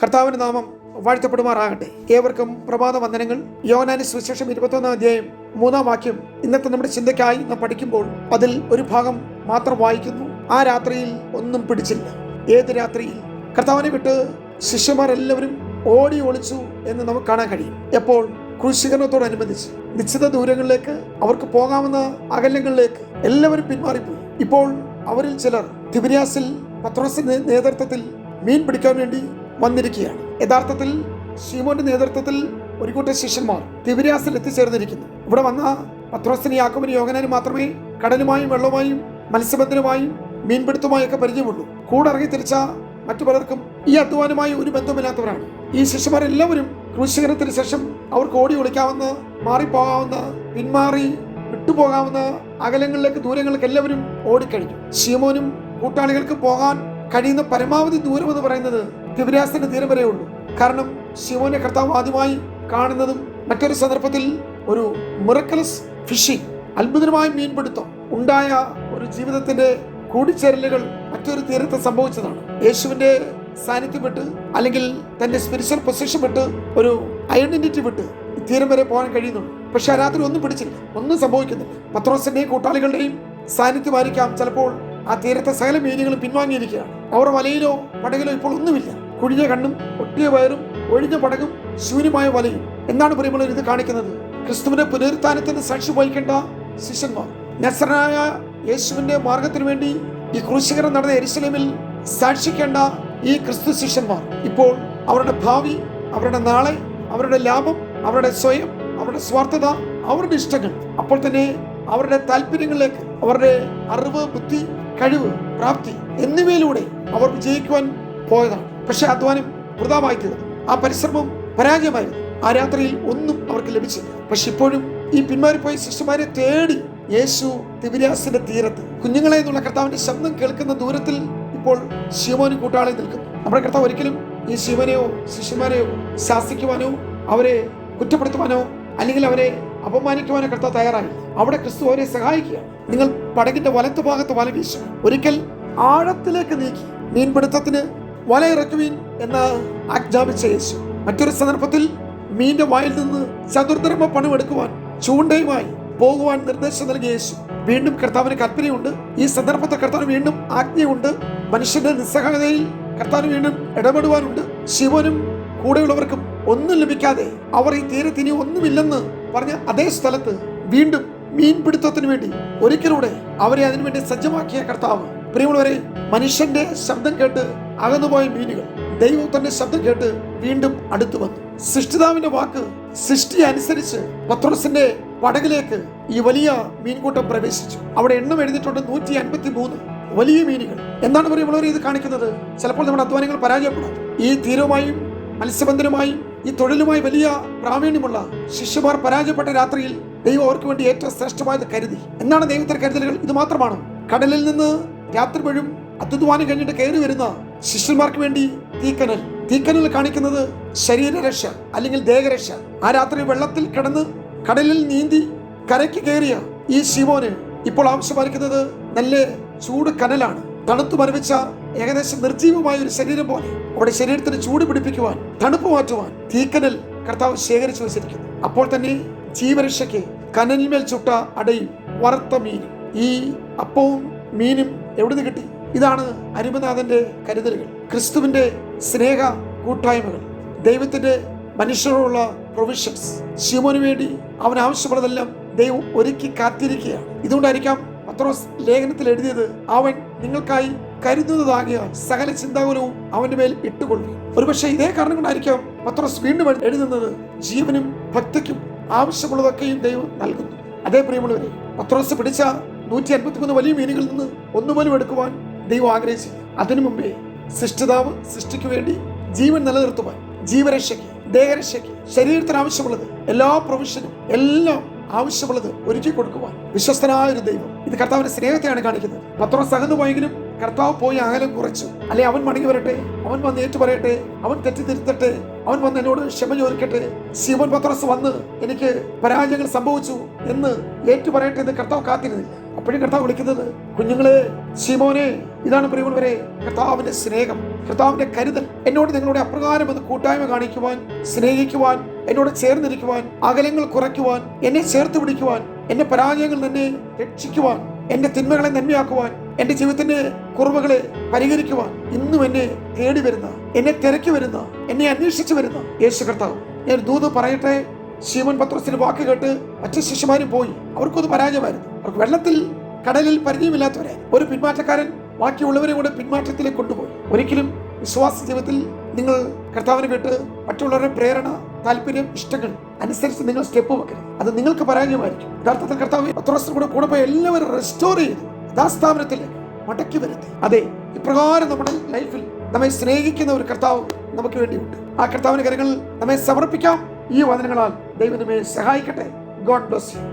കർത്താവിന്റെ നാമം വാഴ്ത്തപ്പെടുമാറാകട്ടെ. ഏവർക്കും പ്രഭാത വന്ദനങ്ങൾ. യോഹന്നാന്റെ സുവിശേഷം 21 അധ്യായം 3 വാക്യം ഇന്നത്തെ നമ്മുടെ ചിന്തയ്ക്കായി നാം പഠിക്കുമ്പോൾ അതിൽ ഒരു ഭാഗം മാത്രം വായിക്കുന്നു. ആ രാത്രിയിൽ ഒന്നും പിടിച്ചില്ല. ഏത് രാത്രിയിൽ? കർത്താവിനെ വിട്ട് ശിഷ്യന്മാർ എല്ലാവരും ഓടി ഒളിച്ചു എന്ന് നമുക്ക് കാണാൻ കഴിയും. എപ്പോൾ? ക്രൂശീകരണത്തോടനുബന്ധിച്ച് നിശ്ചിത ദൂരങ്ങളിലേക്ക്, അവർക്ക് പോകാവുന്ന അകലങ്ങളിലേക്ക് എല്ലാവരും പിന്മാറിപ്പോയി. ഇപ്പോൾ അവരിൽ ചിലർ തിബിരിയാസിൽ പത്രോസിന്റെ നേതൃത്വത്തിൽ മീൻ പിടിക്കാൻ വേണ്ടി വന്നിരിക്കുകയാണ്. യഥാർത്ഥത്തിൽ ശീമോന്റെ നേതൃത്വത്തിൽ ഒരു കൂട്ടം ശിഷ്യന്മാർ തിബിരിയാസിൽ എത്തിച്ചേർന്നിരിക്കുന്നു. ഇവിടെ വന്ന പത്രോസിന്, യാക്കോബിന്, യോഹന്നാനും മാത്രമേ കടലുമായും വെള്ളവുമായും മത്സ്യബന്ധനമായും മീൻപിടുത്തവുമായി ഒക്കെ പരിചയമുള്ളൂ. കൂടെ ഇറങ്ങി തിരിച്ച മറ്റു പലർക്കും ഈ അധ്വാനമായി ഒരു ബന്ധമില്ലാത്തവരാണ്. ഈ ശിഷ്യന്മാരെല്ലാവരും ക്രൂശീകരണത്തിന് ശേഷം അവർക്ക് ഓടി ഒളിക്കാവുന്ന, മാറിപ്പോകാവുന്ന, പിന്മാറി വിട്ടുപോകാവുന്ന അകലങ്ങളിലേക്ക്, ദൂരങ്ങളിലേക്ക് എല്ലാവരും ഓടിക്കഴിഞ്ഞു. ശീമോനും കൂട്ടാളികൾക്ക് പോകാൻ കഴിയുന്ന പരമാവധി ദൂരം എന്ന് പറയുന്നത് തിബിരിയാസിന്റെ തീരം വരെ ഉള്ളൂ. കാരണം ശിമോനെ കർത്താവ് ആദ്യമായി കാണുന്നതും മറ്റൊരു സന്ദർഭത്തിൽ ഒരു മിറക്കലസ് ഫിഷിംഗ്, അത്ഭുതമായ മീൻപിടുത്തം ഉണ്ടായ ഒരു ജീവിതത്തിന്റെ കൂടിച്ചേരലുകൾ മറ്റൊരു തീരത്ത് സംഭവിച്ചതാണ്. യേശുവിന്റെ സാന്നിധ്യം വിട്ട്, അല്ലെങ്കിൽ തന്റെ സ്പിരിച്വൽ പൊസിഷൻ വിട്ട്, ഒരു ഐഡന്റിറ്റി വിട്ട് തീരം വരെ പോകാൻ കഴിയുന്നുള്ളൂ. പക്ഷെ ആ രാത്രി ഒന്നും പിടിച്ചില്ല, ഒന്നും സംഭവിക്കുന്നില്ല. പത്രോസിന്റെയും കൂട്ടാളികളുടെയും സാന്നിധ്യമായിരിക്കാം ചിലപ്പോൾ ആ തീരത്തെ സകല മീനുകളും പിൻവാങ്ങിയിരിക്കുകയാണ്. അവർ വലയിലോ പടകിലോ ഇപ്പോൾ ഒന്നുമില്ല. കുഴിഞ്ഞ കണ്ണും ഒട്ടിയ വയറും ഒഴിഞ്ഞ പടകും ശൂന്യമായ വലയും. എന്താണ് പ്രിയമുള്ളവർ ഇത് കാണിക്കുന്നത്? ക്രിസ്തുവിന്റെ പുനരുത്ഥാനത്തിന് സാക്ഷി വഹിക്കേണ്ട ശിഷ്യന്മാർ, നസറനായ യേശുവിന്റെ മാർഗത്തിന് വേണ്ടി ഈ ക്രൂശീകരണം നടന്ന യെരുശലേമിൽ സാക്ഷിക്കേണ്ട ഈ ക്രിസ്തു ശിഷ്യന്മാർ ഇപ്പോൾ അവരുടെ ഭാവി, അവരുടെ നാളെ, അവരുടെ ലാഭം, അവരുടെ സ്വയം, അവരുടെ സ്വാർത്ഥത, അവരുടെ ഇഷ്ടങ്ങൾ, അപ്പോൾ തന്നെ അവരുടെ താല്പര്യങ്ങളിലേക്ക്, അവരുടെ അറിവ്, ബുദ്ധി, കഴിവ്, പ്രാപ്തി എന്നിവയിലൂടെ അവർ വിജയിക്കുവാൻ പോയതാണ്. പക്ഷെ അധ്വാനം വൃഥാമായി തീർന്നു. ആ പരിശ്രമം പരാജയമായിരുന്നു. ആ രാത്രിയിൽ ഒന്നും അവർക്ക് ലഭിച്ചില്ല. പക്ഷെ ഇപ്പോഴും ഈ പിന്മാറിപ്പോയ ശിഷ്യന്മാരെ തേടി യേശു തിബിരിയാസിന്റെ തീരത്ത്, കുഞ്ഞുങ്ങളെ എന്നുള്ള കർത്താവിന്റെ ശബ്ദം കേൾക്കുന്ന ദൂരത്തിൽ ഇപ്പോൾ ശീമോനും കൂട്ടാളി നിൽക്കുന്നു. നമ്മുടെ കർത്താവ് ഒരിക്കലും ഈ ശീമോനെയോ ശിഷ്യന്മാരെയോ ശാസിക്കുവാനോ അവരെ കുറ്റപ്പെടുത്തുവാനോ അല്ലെങ്കിൽ അവരെ അപമാനിക്കുവാനോ കർത്താവ് തയ്യാറായി. അവിടെ ക്രിസ്തു അവരെ സഹായിക്കുകയാണ്. നിങ്ങൾ പടകിന്റെ വലത്തു ഭാഗത്ത് വല വീശുക, ഒരിക്കൽ ആഴത്തിലേക്ക് നീക്കി മീൻപിടുത്തത്തിന് വല ഇറക്കുവീൻ എന്ന് ആജ്ഞാപിച്ച യേശു മറ്റൊരു സന്ദർഭത്തിൽ മീന്റെ വായിൽ നിന്ന് ചതുർദ്രമ പണമെടുക്കുവാൻ ചൂണ്ടയുമായി പോകുവാൻ നിർദ്ദേശം നൽകിയ യേശു വീണ്ടും കർത്താവിന് കൽപ്പനയുണ്ട്. ഈ സന്ദർഭത്തിൽ കർത്താവിന് വീണ്ടും ആജ്ഞയുണ്ട്. മനുഷ്യന്റെ നിസ്സഹായതയിൽ കർത്താവിന് വീണ്ടും ഇടപെടുവാനുണ്ട്. ശിവനും കൂടെയുള്ളവർക്കും ഒന്നും ലഭിക്കാതെ അവർ ഈ തീരത്ത് ഇനി ഒന്നുമില്ലെന്ന് പറഞ്ഞ അതേ സ്ഥലത്ത് വീണ്ടും മീൻപിടുത്തത്തിന് വേണ്ടി ഒരിക്കലൂടെ അവരെ അതിനുവേണ്ടി സജ്ജമാക്കിയ കർത്താവ്. പ്രിയമുള്ളവരെ, മനുഷ്യന്റെ ശബ്ദം കേട്ട് അകന്നുപോയ മീനുകൾ ദൈവത്തിന്റെ ശബ്ദം കേട്ട് വീണ്ടും അടുത്തു വന്നു. സൃഷ്ടിതാവിന്റെ വാക്ക്, സൃഷ്ടി അനുസരിച്ച് പത്രോസിന്റെ പടകിലേക്ക് ഈ വലിയ മീൻകൂട്ടം പ്രവേശിച്ചു. അവിടെ എണ്ണം എഴുതിയിട്ടുണ്ട് 153 വലിയ മീനുകൾ. എന്താണ് പ്രിയമുള്ളവരെ ഇത് കാണിക്കുന്നത്? ചിലപ്പോൾ നമ്മുടെ അധ്വാനങ്ങൾ പരാജയപ്പെടാം. ഈ തീരവുമായും മത്സ്യബന്ധനമായും ഈ തൊഴിലുമായി വലിയ പ്രാവീണ്യമുള്ള ശിഷ്യന്മാർ പരാജയപ്പെട്ട രാത്രിയിൽ ദൈവം അവർക്ക് വേണ്ടി ഏറ്റവും ശ്രേഷ്ഠമായത് കരുതി. എന്താണ് ദൈവത്തിന്റെ കരുതലുകൾ? ഇത് മാത്രമാണ്. കടലിൽ നിന്ന് രാത്രി മുഴുവൻ അധ്വാനം കഴിഞ്ഞിട്ട് കയറി വരുന്ന ശിഷ്യന്മാർക്ക് വേണ്ടി തീക്കനൽ കാണിക്കുന്നത് ശരീരരക്ഷ അല്ലെങ്കിൽ ദേഹരക്ഷ. ആ രാത്രി വെള്ളത്തിൽ കിടന്ന് കടലിൽ നീന്തി കരയ്ക്ക് കയറിയ ഈ ശീമോന് ഇപ്പോൾ ആവശ്യമായിരിക്കുന്നത് നല്ല ചൂട് കനലാണ്. തണുത്തു മരവിച്ച ഏകദേശം നിർജീവമായ ഒരു ശരീരം പോലെ അവിടെ ശരീരത്തിന് ചൂട് പിടിപ്പിക്കുവാൻ, തണുപ്പ് മാറ്റുവാൻ തീക്കനൽ കർത്താവ് ശേഖരിച്ചു വെച്ചിരിക്കുന്നു. അപ്പോൾ തന്നെ ജീവരക്ഷയ്ക്ക് കനലിന്മേൽ ചുട്ട അടയും വറുത്ത മീനും. ഈ അപ്പവും മീനും എവിടുന്ന് കിട്ടി? ഇതാണ് അരുമനാഥന്റെ കരുതലുകൾ, ക്രിസ്തുവിന്റെ സ്നേഹ കൂട്ടായ്മകൾ, ദൈവത്തിന്റെ മനുഷ്യരോടുള്ള പ്രൊവിഷൻസ്. ശിമോന് വേണ്ടി അവൻ ആവശ്യമുള്ളതെല്ലാം ദൈവം ഒരുക്കി കാത്തിരിക്കുകയാണ്. ഇതുകൊണ്ടായിരിക്കാം പത്രോസ് ലേഖനത്തിൽ എഴുതിയത്, അവൻ നിങ്ങൾക്കായി കരുതുന്നതാകിയ സകല ചിന്താകുലവും അവന്റെ മേൽ ഇട്ടുകൊള്ളു. ഒരുപക്ഷെ ഇതേ കാരണം കൊണ്ടായിരിക്കാം പത്രോസ് വീണ്ടും എഴുതുന്നത്, ജീവനും ഭക്തിക്കും ആവശ്യമുള്ളതൊക്കെയും ദൈവം നൽകുന്നു. അതേ പ്രിയമുള്ളവരെ, പത്രോസ് പിടിച്ച 153 വലിയ മീനുകളിൽ നിന്ന് ഒന്നുപോലും എടുക്കുവാൻ ദൈവം ആഗ്രഹിച്ചില്ല. അതിനു മുമ്പേ സൃഷ്ടിതാവ് സൃഷ്ടിക്ക് വേണ്ടി ജീവൻ നിലനിർത്തുവാൻ, ജീവരക്ഷയ്ക്ക്, ദേഹരക്ഷയ്ക്ക്, ശരീരത്തിന് ആവശ്യമുള്ളത് എല്ലാ പ്രൊവിഷനും എല്ലാം ആവശ്യമുള്ളത് ഒരുക്കി കൊടുക്കുവാൻ വിശ്വസ്തനായ ഒരു ദൈവം. ഇത് കർത്താവിന്റെ സ്നേഹത്തെയാണ് കാണിക്കുന്നത്. പത്രോസ് അകന്നുപോയെങ്കിലും കർത്താവ് പോയി അകലം കുറച്ചു. അല്ലെ, അവൻ മടങ്ങി വരട്ടെ, അവൻ വന്ന് ഏറ്റു പറയട്ടെ, അവൻ തെറ്റിദ്ധരുത്തട്ടെ, അവൻ വന്ന് എന്നോട് ക്ഷമ ചോദിക്കട്ടെ. ശിമോൻ പത്രോസ് വന്ന് എനിക്ക് പരാജയങ്ങൾ സംഭവിച്ചു എന്ന് ഏറ്റു പറയട്ടെ എന്ന് കർത്താവ് കാത്തിരുന്നില്ല. അപ്പോഴും കർത്താവ് വിളിക്കുന്നത്, കുഞ്ഞുങ്ങളെ, ശിമോനെ. ഇതാണ് പ്രിയമുള്ളവരെ കർത്താവിന്റെ സ്നേഹം. കർത്താവിന്റെ കരുതൽ എന്നോട് നിങ്ങളുടെ അപ്രകാരം എന്ന് കൂട്ടായ്മ കാണിക്കുവാൻ, സ്നേഹിക്കുവാൻ, എന്നോട് ചേർന്നിരിക്കുവാൻ, അകലങ്ങൾ കുറയ്ക്കുവാൻ, എന്നെ ചേർത്ത് പിടിക്കുവാൻ, എന്റെ പരാജയങ്ങളിൽ തന്നെ രക്ഷിക്കുവാൻ, എന്റെ തിന്മകളെ നന്മയാക്കുവാൻ, എന്റെ ജീവിതത്തിന്റെ കുറവുകളെ പരിഹരിക്കുവാൻ ഇന്നും എന്നെ തേടി വരുന്ന, എന്നെ തിരക്കി വരുന്ന, എന്നെ അന്വേഷിച്ചു വരുന്ന യേശു കർത്താവ്. ഞാൻ ദൂത് പറയട്ടെ, ശീമോൻ പത്രോസിന്റെ വാക്ക് കേട്ട് മറ്റു ശിഷ്യന്മാരും പോയി. അവർക്കൊന്ന് പരാജയമായിരുന്നു. അവർക്ക് വെള്ളത്തിൽ, കടലിൽ പരിചയമില്ലാത്തവരെ ഒരു പിന്മാറ്റക്കാരൻ ബാക്കിയുള്ളവരെ കൂടെ പിന്മാറ്റത്തിലേക്ക് കൊണ്ടുപോയി. ഒരിക്കലും വിശ്വാസ ജീവിതത്തിൽ നിങ്ങൾ കർത്താവിനെ വിട്ട് മറ്റുള്ളവരുടെ പ്രേരണ, താല്പര്യം, ഇഷ്ടങ്ങൾ അനുസരിച്ച് നിങ്ങൾ സ്റ്റെപ്പ് വെക്കരുത്. അത് നിങ്ങൾക്ക് പരാജയമായിരിക്കും. യഥാർത്ഥത്തിൽ കർത്താവ് പത്രോസിന്റെ കൂടെ പോയി എല്ലാവരും റെസ്റ്റോർ ചെയ്തു, യഥാസ്ഥാപനത്തിലേക്ക് മടക്കി വരുത്തി. അതെ, ഇപ്രകാരം നമ്മുടെ ലൈഫിൽ നമ്മെ സ്നേഹിക്കുന്ന ഒരു കർത്താവ് നമുക്ക് വേണ്ടിയുണ്ട്. ആ കർത്താവിന്റെ കരങ്ങളിൽ നമ്മെ സമർപ്പിക്കാം. ഈ വചനങ്ങളാൽ ദൈവം നമ്മെ സഹായിക്കട്ടെ. God bless you.